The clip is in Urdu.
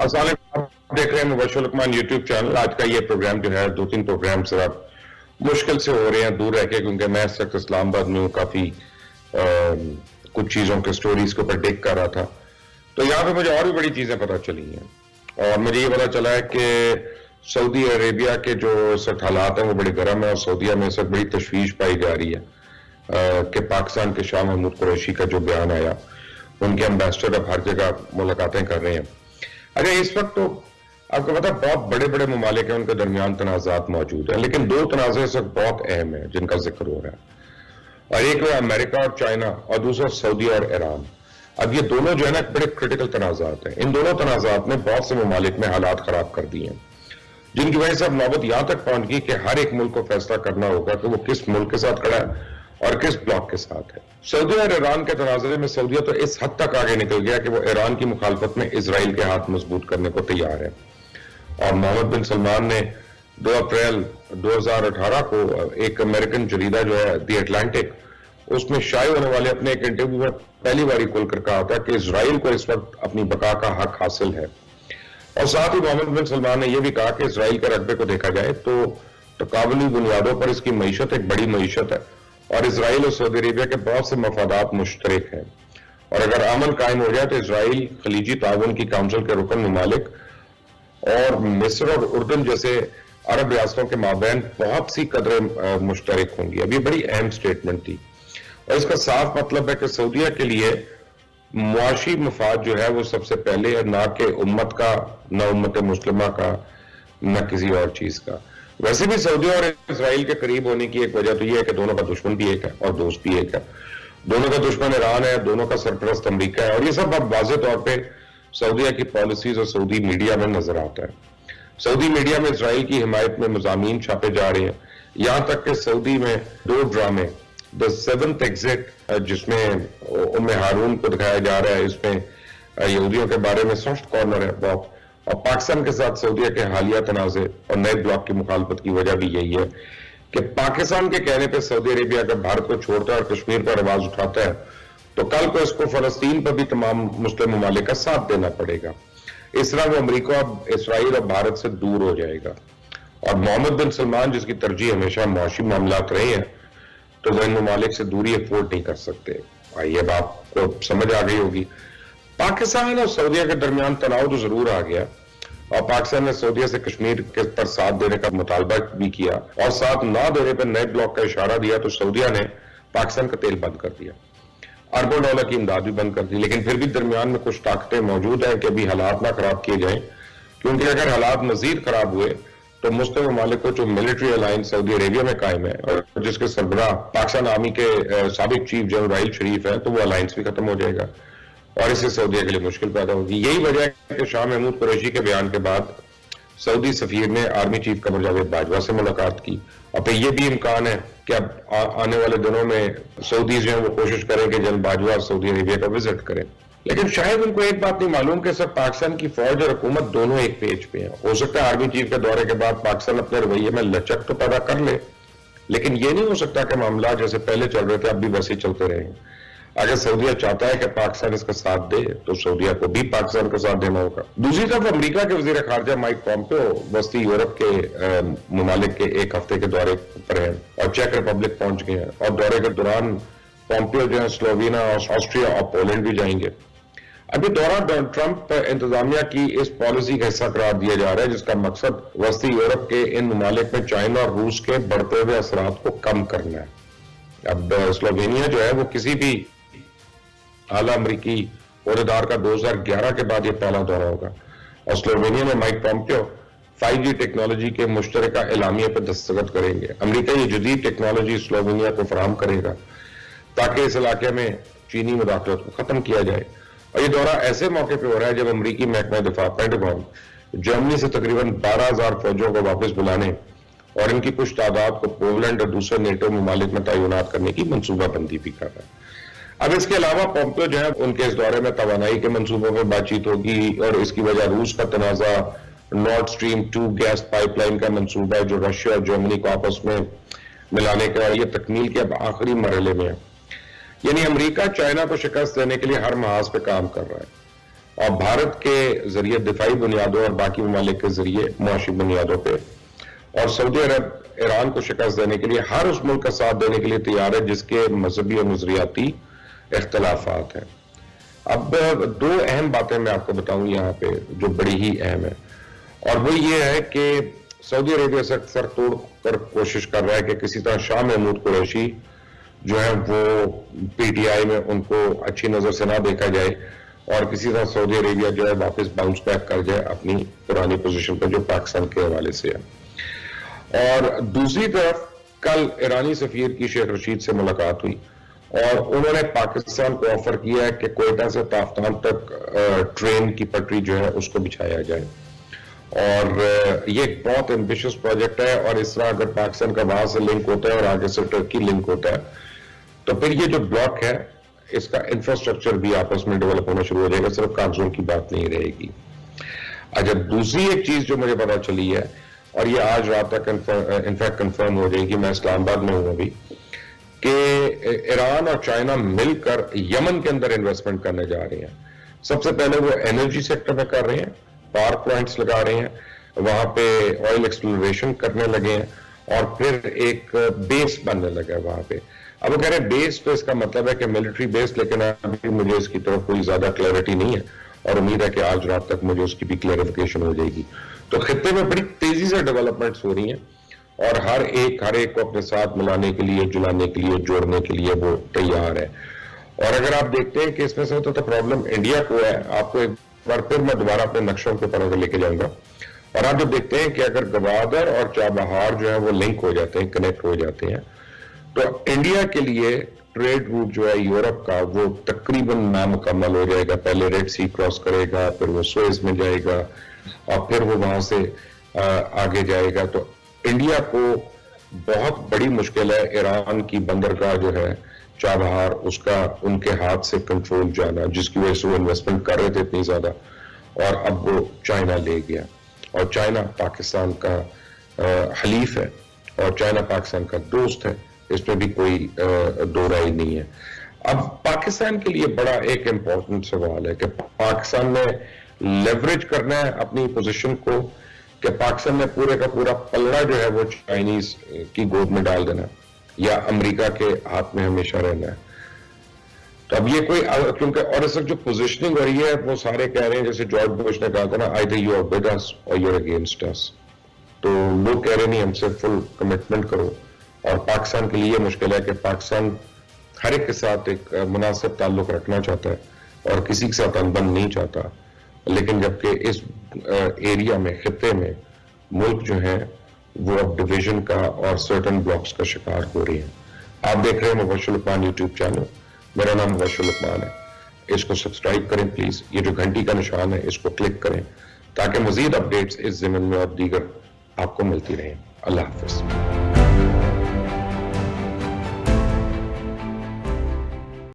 السلام علیکم، آپ دیکھ رہے ہیں مبشر الرحمان یوٹیوب چینل۔ آج کا یہ پروگرام جو ہے 2-3 پروگرام سے مشکل سے ہو رہے ہیں دور رہ کے، کیونکہ میں اس وقت اسلام آباد میں ہوں، کافی کچھ چیزوں کے سٹوریز کے اوپر ڈگ کر رہا تھا، تو یہاں پہ مجھے اور بھی بڑی چیزیں پتہ چلی ہیں، اور مجھے یہ پتہ چلا ہے کہ سعودی عربیہ کے جو اس وقت حالات ہیں وہ بڑے گرم ہیں، اور سعودیہ میں اس وقت بڑی تشویش پائی جا رہی ہے کہ پاکستان کے شاہ محمود قریشی کا جو بیان آیا، ان کے امبیسڈر اب ہر جگہ ملاقاتیں کر رہے ہیں۔ اگر اس وقت تو آپ کو پتا بہت بڑے بڑے ممالک ہیں، ان کے درمیان تنازعات موجود ہیں، لیکن دو تنازع اس وقت بہت اہم ہیں جن کا ذکر ہو رہا ہے، اور ایک ہے امریکہ اور چائنا، اور دوسرا سعودی اور ایران۔ اب یہ دونوں جو ہے نا بڑے کرٹیکل تنازعات ہیں۔ ان دونوں تنازعات نے بہت سے ممالک میں حالات خراب کر دیے ہیں، جن کی وجہ سے اب نوبت یہاں تک پہنچ گئی کہ ہر ایک ملک کو فیصلہ کرنا ہوگا کہ وہ کس ملک کے ساتھ کھڑا ہے اور کس بلاک کے ساتھ ہے۔ سعودی اور ایران کے تناظرے میں سعودیہ تو اس حد تک آگے نکل گیا کہ وہ ایران کی مخالفت میں اسرائیل کے ہاتھ مضبوط کرنے کو تیار ہے، اور محمد بن سلمان نے 2 اپریل 2018 کو ایک امریکن جریدہ جو ہے دی اٹلانٹک، اس میں شائع ہونے والے اپنے ایک انٹرویو میں پہلی باری کھل کر کہا تھا کہ اسرائیل کو اس وقت اپنی بقا کا حق حاصل ہے، اور ساتھ ہی محمد بن سلمان نے یہ بھی کہا کہ اسرائیل کے رقبے کو دیکھا جائے تو تقابلی بنیادوں پر اس کی معیشت ایک بڑی معیشت ہے، اور اسرائیل اور سعودی عربیہ کے بہت سے مفادات مشترک ہیں، اور اگر امن قائم ہو جائے تو اسرائیل خلیجی تعاون کی کونسل کے رکن ممالک اور مصر اور اردن جیسے عرب ریاستوں کے مابین بہت سی قدریں مشترک ہوں گی۔ اب یہ بڑی اہم سٹیٹمنٹ تھی، اور اس کا صاف مطلب ہے کہ سعودیہ کے لیے معاشی مفاد جو ہے وہ سب سے پہلے ہے، نہ کہ امت کا، نہ امت مسلمہ کا، نہ کسی اور چیز کا۔ ویسے بھی سعودی اور اسرائیل کے قریب ہونے کی ایک وجہ تو یہ ہے کہ دونوں کا دشمن بھی ایک ہے اور دوست بھی ایک ہے۔ دونوں کا دشمن ایران ہے، دونوں کا سرپرست امریکہ ہے، اور یہ سب اب واضح طور پہ سعودیہ کی پالیسیز اور سعودی میڈیا میں نظر آتا ہے۔ سعودی میڈیا میں اسرائیل کی حمایت میں مضامین چھاپے جا رہے ہیں، یہاں تک کہ سعودی میں 2 ڈرامے، The Seventh Exit جس میں ام ہارون کو دکھایا جا رہا ہے، اس میں یہودیوں کے بارے میں سافٹ کارنر ہے بہت، اور پاکستان کے ساتھ سعودیہ کے حالیہ تنازع اور نئے بلاک کی مخالفت کی وجہ بھی یہی ہے کہ پاکستان کے کہنے پہ سعودی عربیہ اگر بھارت کو چھوڑتا ہے اور کشمیر پر آواز اٹھاتا ہے تو کل کو اس کو فلسطین پر بھی تمام مسلم ممالک کا ساتھ دینا پڑے گا۔ اس طرح وہ امریکہ اب اسرائیل اور بھارت سے دور ہو جائے گا، اور محمد بن سلمان جس کی ترجیح ہمیشہ معاشی معاملات رہے ہیں تو وہ ان ممالک سے دوری افورڈ نہیں کر سکتے۔ یہ اب آپ کو سمجھ آ گئی ہوگی۔ پاکستان اور سعودیہ کے درمیان تناؤ تو ضرور آ گیا، اور پاکستان نے سعودیہ سے کشمیر پر ساتھ دینے کا مطالبہ بھی کیا، اور ساتھ نہ دینے پر نئے بلاک کا اشارہ دیا، تو سعودیہ نے پاکستان کا تیل بند کر دیا، اربوں ڈالر کی امداد بھی بند کر دی۔ لیکن پھر بھی درمیان میں کچھ طاقتیں موجود ہیں کہ ابھی حالات نہ خراب کیے جائیں، کیونکہ اگر حالات مزید خراب ہوئے تو مسلم ممالک کو جو ملٹری الائنس سعودی عربیہ میں قائم ہے اور جس کے سربراہ پاکستان آرمی کے سابق چیف جنرل راحیل شریف ہے، تو وہ الائنس بھی ختم ہو جائے گا، اور اس سے سعودیہ کے لیے مشکل پیدا ہوگی۔ یہی وجہ ہے کہ شاہ محمود قریشی کے بیان کے بعد سعودی سفیر نے آرمی چیف قمر جاوید باجوہ سے ملاقات کی، اور پھر یہ بھی امکان ہے کہ اب آنے والے دنوں میں سعودیز جو ہیں وہ کوشش کریں کہ جنرل باجوہ سعودی عربیہ کا وزٹ کریں۔ لیکن شاید ان کو ایک بات نہیں معلوم کہ سب پاکستان کی فوج اور حکومت دونوں ایک پیج پہ ہیں۔ ہو سکتا ہے آرمی چیف کے دورے کے بعد پاکستان اپنے رویے میں لچک تو پیدا کر لے، لیکن یہ نہیں ہو سکتا کہ معاملات جیسے پہلے چل رہے تھے اب بھی ویسے چلتے رہیں۔ اگر سعودیہ چاہتا ہے کہ پاکستان اس کا ساتھ دے تو سعودیہ کو بھی پاکستان کا ساتھ دینا ہوگا۔ دوسری طرف امریکہ کے وزیر خارجہ مائک پومپیو وسطی یورپ کے ممالک کے ایک ہفتے کے دورے پر ہیں، اور چیک ریپبلک پہنچ گئے ہیں، اور دورے کے دوران پومپیو جو ہے سلووینیا، آسٹریا اور پولینڈ بھی جائیں گے۔ ابھی دورہ ڈونلڈ ٹرمپ انتظامیہ کی اس پالیسی کا حصہ قرار دیا جا رہا ہے، جس کا مقصد وسطی یورپ کے ان ممالک میں چائنا اور روس کے بڑھتے ہوئے اثرات کو کم کرنا ہے۔ اب سلووینیا جو ہے وہ کسی بھی اعلیٰ امریکی عہدیدار کا 2011 کے بعد یہ پہلا دورہ ہوگا، اور سلووینیا میں مائک پومپیو 5G ٹیکنالوجی کے مشترکہ اعلامیے پر دستخط کریں گے۔ امریکہ یہ جدید ٹیکنالوجی سلووینیا کو فراہم کرے گا تاکہ اس علاقے میں چینی مداخلت کو ختم کیا جائے، اور یہ دورہ ایسے موقع پہ ہو رہا ہے جب امریکی محکمہ دفاع پینٹاگون جرمنی سے تقریباً 12,000 فوجوں کو واپس بلانے اور ان کی کچھ تعداد کو پولینڈ اور دوسرے نیٹو ممالک میں تعینات کرنے کی منصوبہ بندی بھی کر رہا ہے۔ اب اس کے علاوہ پومپیو جو ہے ان کے اس دورے میں توانائی کے منصوبوں پر بات چیت ہوگی، اور اس کی وجہ روس کا تنازع، نارڈ سٹریم 2 گیس پائپ لائن کا منصوبہ ہے جو رشیا اور جرمنی کو آپس میں ملانے کا، یہ تکمیل کے اب آخری مرحلے میں ہے۔ یعنی امریکہ چائنا کو شکست دینے کے لیے ہر محاذ پہ کام کر رہا ہے۔ اور بھارت کے ذریعے دفاعی بنیادوں اور باقی ممالک کے ذریعے معاشی بنیادوں پہ، اور سعودی عرب ایران کو شکست دینے کے لیے ہر اس ملک کا ساتھ دینے کے لیے تیار ہے جس کے مذہبی اور نظریاتی اختلافات ہیں۔ اب دو اہم باتیں میں آپ کو بتاؤں یہاں پہ جو بڑی ہی اہم ہے، اور وہ یہ ہے کہ سعودی عربیہ سے سر توڑ کر کوشش کر رہا ہے کہ کسی طرح شاہ محمود قریشی جو ہے وہ پی ٹی آئی میں ان کو اچھی نظر سے نہ دیکھا جائے، اور کسی طرح سعودی عربیہ جو ہے واپس باؤنس بیک کر جائے اپنی پرانی پوزیشن پر جو پاکستان کے حوالے سے ہے۔ اور دوسری طرف کل ایرانی سفیر کی شیخ رشید سے ملاقات ہوئی اور انہوں نے پاکستان کو آفر کیا ہے کہ کوئٹہ سے تافتان تک ٹرین کی پٹری جو ہے اس کو بچھایا جائے، اور یہ ایک بہت ایمبیشس پروجیکٹ ہے، اور اس طرح اگر پاکستان کا وہاں سے لنک ہوتا ہے اور آگے سے ٹرکی لنک ہوتا ہے تو پھر یہ جو بلاک ہے اس کا انفراسٹرکچر بھی آپس میں ڈیولپ ہونا شروع ہو جائے گا، صرف کاغذوں کی بات نہیں رہے گی۔ اچھا، دوسری ایک چیز جو مجھے پتا چلی ہے، اور یہ آج رات تک انفیکٹ کنفرم ہو جائے گی، میں اسلام آباد میں ہوں ابھی، کہ ایران اور چائنا مل کر یمن کے اندر انویسٹمنٹ کرنے جا رہے ہیں۔ سب سے پہلے وہ انرجی سیکٹر میں کر رہے ہیں، پاور پلانٹس لگا رہے ہیں، وہاں پہ آئل ایکسپلوریشن کرنے لگے ہیں، اور پھر ایک بیس بننے لگا ہے وہاں پہ۔ اب وہ کہہ رہے ہیں بیس تو اس کا مطلب ہے کہ ملٹری بیس، لیکن ابھی مجھے اس کی طرف کوئی زیادہ کلیئرٹی نہیں ہے، اور امید ہے کہ آج رات تک مجھے اس کی بھی کلیئریفیکیشن ہو جائے گی۔ تو خطے میں بڑی تیزی سے ڈیولپمنٹس ہو رہی ہیں، اور ہر ایک کو اپنے ساتھ ملانے کے لیے، جلانے کے لیے، جوڑنے کے لیے وہ تیار ہے۔ اور اگر آپ دیکھتے ہیں کہ اس میں سے تو پرابلم انڈیا کو ہے، آپ کو ایک بار پھر میں دوبارہ اپنے نقشوں کے اوپر لے کے جاؤں گا، اور آپ جب دیکھتے ہیں کہ اگر گوادر اور چابہار جو ہے وہ لنک ہو جاتے ہیں، کنیکٹ ہو جاتے ہیں، تو انڈیا کے لیے ٹریڈ روٹ جو ہے یورپ کا وہ تقریباً نامکمل ہو جائے گا۔ پہلے ریڈ سی کراس کرے گا، پھر وہ سوئز میں جائے گا، اور پھر وہ وہاں سے آگے جائے گا۔ تو انڈیا کو بہت بڑی مشکل ہے ایران کی بندرگاہ جو ہے چابہار، اس کا ان کے ہاتھ سے کنٹرول جانا، جس کی وجہ سے وہ انویسٹمنٹ کر رہے تھے اتنی زیادہ، اور اب وہ چائنا لے گیا، اور چائنا پاکستان کا حلیف ہے، اور چائنا پاکستان کا دوست ہے، اس میں بھی کوئی دو رائے نہیں ہے۔ اب پاکستان کے لیے بڑا ایک امپورٹنٹ سوال ہے کہ پاکستان نے لیوریج کرنا ہے اپنی پوزیشن کو، کہ پاکستان نے پورے کا پورا پلڑا جو ہے وہ چائنیز کی گود میں ڈال دینا، یا امریکہ کے ہاتھ میں ہمیشہ رہنا ہے۔ تو اب یہ کوئی، کیونکہ اور اس وقت جو پوزیشننگ ہو رہی ہے وہ سارے کہہ رہے ہیں، جیسے جارج بش نے کہا تھا نا، either you are with us or you're against us، تو لوگ کہہ رہے نہیں ہم سے فل کمٹمنٹ کرو۔ اور پاکستان کے لیے مشکل ہے کہ پاکستان ہر ایک کے ساتھ ایک مناسب تعلق رکھنا چاہتا ہے اور کسی کے ساتھ انبن نہیں چاہتا، لیکن جبکہ اس ایریا میں، خطے میں ملک جو ہیں وہ اب ڈویژن کا اور سرٹن بلاکس کا شکار ہو رہے ہیں۔ آپ دیکھ رہے ہیں مبشر لقمان یوٹیوب چینل، میرا نام مبشر لقمان ہے، اس کو سبسکرائب کریں پلیز، یہ جو گھنٹی کا نشان ہے اس کو کلک کریں تاکہ مزید اپڈیٹس اس ضمن میں اور دیگر آپ کو ملتی رہیں۔ اللہ حافظ۔